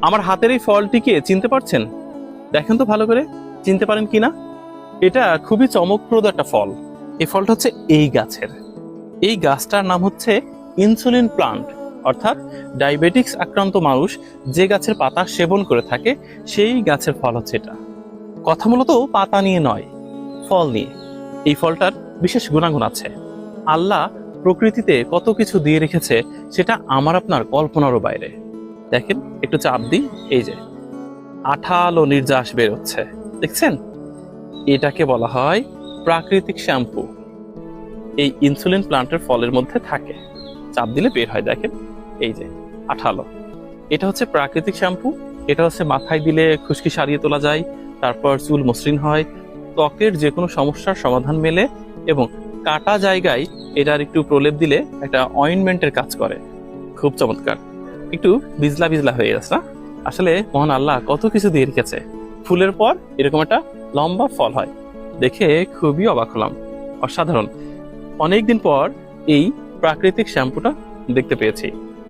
আমার হাতের এই ফলটিকে চিনতে পারছেন? দেখেন তো ভালো করে, চিনতে পারেন কিনা। এটা খুবই চমকপ্রদ একটা ফল। এই ফলটা হচ্ছে এই গাছের। এই গাছটার নাম হচ্ছে ইনসুলিন প্লান্ট, অর্থাৎ ডায়াবেটিক্স আক্রান্ত মানুষ যে গাছের পাতা সেবন করে থাকে সেই গাছের ফল হচ্ছে এটা। কথা মূলত পাতা নিয়ে নয়, ফল নিয়ে। এই ফলটার বিশেষ গুণাগুণ আছে। আল্লাহ প্রকৃতিতে কত কিছু দিয়ে রেখেছে সেটা আমার আপনার কল্পনারও বাইরে। দেখেন, একটু চাপ দিই, এই যে আঠালো নির্যাস বেরোচ্ছে, দেখছেন? এটাকে বলা হয় প্রাকৃতিক শ্যাম্পু। এই ইনসুলিন প্লান্টের ফলের মধ্যে থাকে, চাপ দিলে বের হয়, দেখেন এই যে আঠালো। এটা হচ্ছে প্রাকৃতিক শ্যাম্পু। এটা হচ্ছে মাথায় দিলে খুশকি সারিয়ে তোলা যায়, তারপর চুল মসৃণ হয়, ত্বকের যে কোনো সমস্যার সমাধান মেলে, এবং কাটা জায়গায় এটার একটু প্রলেপ দিলে একটা অয়েন্টমেন্টের কাজ করে। খুব চমৎকার। একটু বিজলা বিজলা হয়ে গেছে না? আসলে মহান আল্লাহ কত কিছু দিয়ে রেখেছে। ফুলের পর এরকম একটা লম্বা ফল হয়, দেখে খুবই অবাক হলাম। অসাধারণ। অনেকদিন পর এই প্রাকৃতিক শ্যাম্পুটা দেখতে পেয়েছি।